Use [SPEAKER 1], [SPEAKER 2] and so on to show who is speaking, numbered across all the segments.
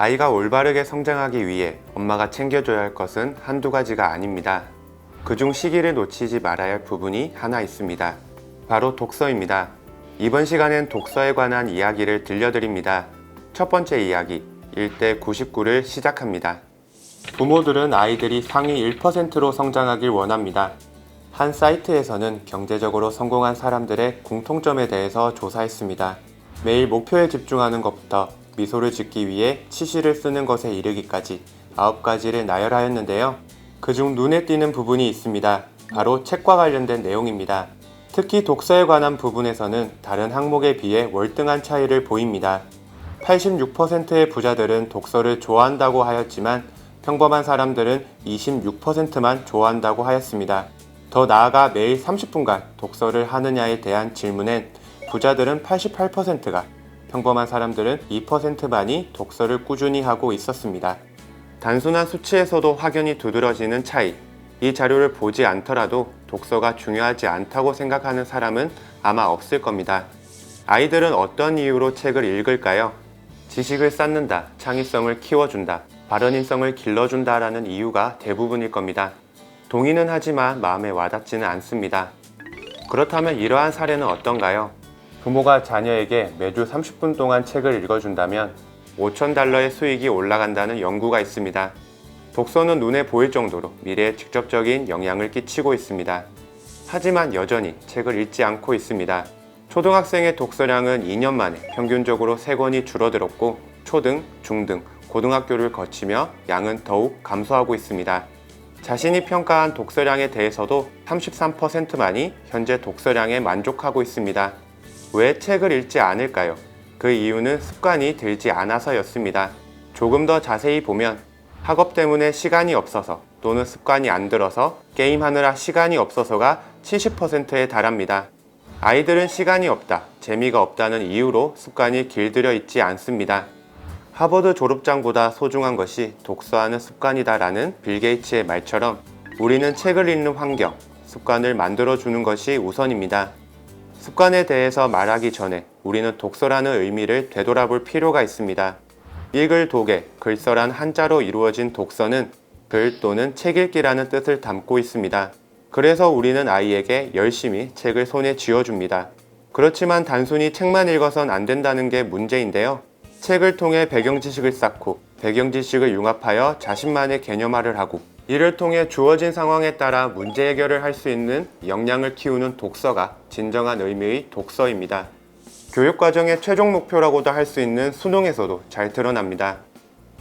[SPEAKER 1] 아이가 올바르게 성장하기 위해 엄마가 챙겨줘야 할 것은 한두 가지가 아닙니다. 그중 시기를 놓치지 말아야 할 부분이 하나 있습니다. 바로 독서입니다. 이번 시간엔 독서에 관한 이야기를 들려드립니다. 첫 번째 이야기, 일대 99를 시작합니다. 부모들은 아이들이 상위 1%로 성장하길 원합니다. 한 사이트에서는 경제적으로 성공한 사람들의 공통점에 대해서 조사했습니다. 매일 목표에 집중하는 것부터 미소를 짓기 위해 치실을 쓰는 것에 이르기까지 9가지를 나열하였는데요. 그중 눈에 띄는 부분이 있습니다. 바로 책과 관련된 내용입니다. 특히 독서에 관한 부분에서는 다른 항목에 비해 월등한 차이를 보입니다. 86%의 부자들은 독서를 좋아한다고 하였지만 평범한 사람들은 26%만 좋아한다고 하였습니다. 더 나아가 매일 30분간 독서를 하느냐에 대한 질문엔 부자들은 88%가, 평범한 사람들은 2%만이 독서를 꾸준히 하고 있었습니다. 단순한 수치에서도 확연히 두드러지는 차이. 이 자료를 보지 않더라도 독서가 중요하지 않다고 생각하는 사람은 아마 없을 겁니다. 아이들은 어떤 이유로 책을 읽을까요? 지식을 쌓는다, 창의성을 키워준다, 발언인성을 길러준다 라는 이유가 대부분일 겁니다. 동의는 하지만 마음에 와닿지는 않습니다. 그렇다면 이러한 사례는 어떤가요? 부모가 자녀에게 매주 30분 동안 책을 읽어준다면 $5,000의 수익이 올라간다는 연구가 있습니다. 독서는 눈에 보일 정도로 미래에 직접적인 영향을 끼치고 있습니다. 하지만 여전히 책을 읽지 않고 있습니다. 초등학생의 독서량은 2년 만에 평균적으로 3권이 줄어들었고 초등, 중등, 고등학교를 거치며 양은 더욱 감소하고 있습니다. 자신이 평가한 독서량에 대해서도 33%만이 현재 독서량에 만족하고 있습니다. 왜 책을 읽지 않을까요? 그 이유는 습관이 들지 않아서였습니다. 조금 더 자세히 보면 학업 때문에 시간이 없어서 또는 습관이 안 들어서 게임하느라 시간이 없어서가 70%에 달합니다. 아이들은 시간이 없다, 재미가 없다는 이유로 습관이 길들여 있지 않습니다. 하버드 졸업장보다 소중한 것이 독서하는 습관이다라는 빌 게이츠의 말처럼 우리는 책을 읽는 환경, 습관을 만들어주는 것이 우선입니다. 습관에 대해서 말하기 전에 우리는 독서라는 의미를 되돌아볼 필요가 있습니다. 읽을 독에 글서란 한자로 이루어진 독서는 글 또는 책 읽기라는 뜻을 담고 있습니다. 그래서 우리는 아이에게 열심히 책을 손에 쥐어줍니다. 그렇지만 단순히 책만 읽어선 안 된다는 게 문제인데요. 책을 통해 배경 지식을 쌓고 배경 지식을 융합하여 자신만의 개념화를 하고 이를 통해 주어진 상황에 따라 문제 해결을 할 수 있는 역량을 키우는 독서가 진정한 의미의 독서입니다. 교육과정의 최종 목표라고도 할 수 있는 수능에서도 잘 드러납니다.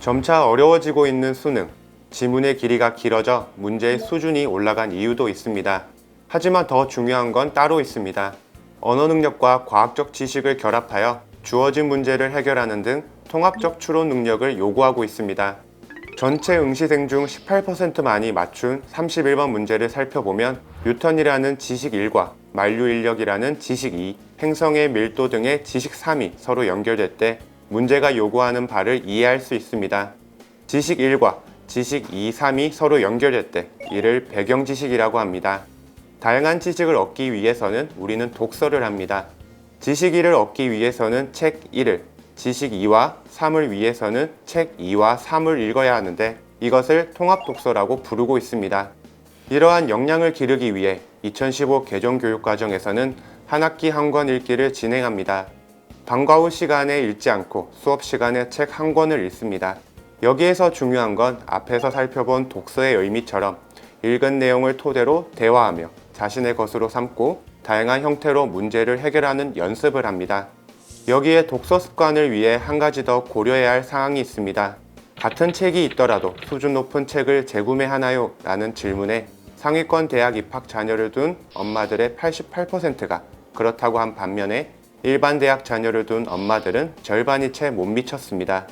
[SPEAKER 1] 점차 어려워지고 있는 수능, 지문의 길이가 길어져 문제의 수준이 올라간 이유도 있습니다. 하지만 더 중요한 건 따로 있습니다. 언어 능력과 과학적 지식을 결합하여 주어진 문제를 해결하는 등 통합적 추론 능력을 요구하고 있습니다. 전체 응시생 중 18%만이 맞춘 31번 문제를 살펴보면 뉴턴이라는 지식 1과 만류 인력이라는 지식 2, 행성의 밀도 등의 지식 3이 서로 연결될 때 문제가 요구하는 바를 이해할 수 있습니다. 지식 1과 지식 2, 3이 서로 연결될 때 이를 배경 지식이라고 합니다. 다양한 지식을 얻기 위해서는 우리는 독서를 합니다. 지식 1을 얻기 위해서는 책 1을, 지식 2와 3을 위해서는 책 2와 3을 읽어야 하는데 이것을 통합독서라고 부르고 있습니다. 이러한 역량을 기르기 위해 2015 개정교육과정에서는 한 학기 한 권 읽기를 진행합니다. 방과 후 시간에 읽지 않고 수업 시간에 책 한 권을 읽습니다. 여기에서 중요한 건 앞에서 살펴본 독서의 의미처럼 읽은 내용을 토대로 대화하며 자신의 것으로 삼고 다양한 형태로 문제를 해결하는 연습을 합니다. 여기에 독서 습관을 위해 한 가지 더 고려해야 할 사항이 있습니다. 같은 책이 있더라도 수준 높은 책을 재구매하나요? 라는 질문에 상위권 대학 입학 자녀를 둔 엄마들의 88%가 그렇다고 한 반면에 일반 대학 자녀를 둔 엄마들은 절반이 채 못 미쳤습니다.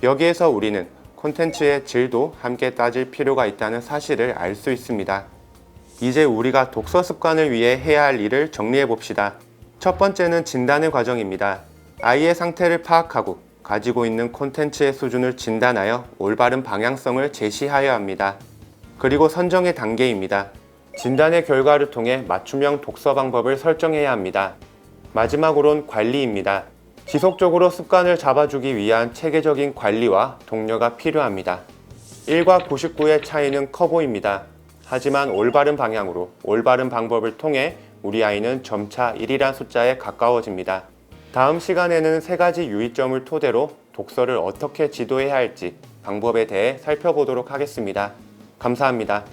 [SPEAKER 1] 여기에서 우리는 콘텐츠의 질도 함께 따질 필요가 있다는 사실을 알 수 있습니다. 이제 우리가 독서 습관을 위해 해야 할 일을 정리해 봅시다. 첫 번째는 진단의 과정입니다. 아이의 상태를 파악하고 가지고 있는 콘텐츠의 수준을 진단하여 올바른 방향성을 제시하여야 합니다. 그리고 선정의 단계입니다. 진단의 결과를 통해 맞춤형 독서 방법을 설정해야 합니다. 마지막으론 관리입니다. 지속적으로 습관을 잡아주기 위한 체계적인 관리와 독려가 필요합니다. 1과 99의 차이는 커 보입니다. 하지만 올바른 방향으로 올바른 방법을 통해 우리 아이는 점차 1이란 숫자에 가까워집니다. 다음 시간에는 3가지 유의점을 토대로 독서를 어떻게 지도해야 할지 방법에 대해 살펴보도록 하겠습니다. 감사합니다.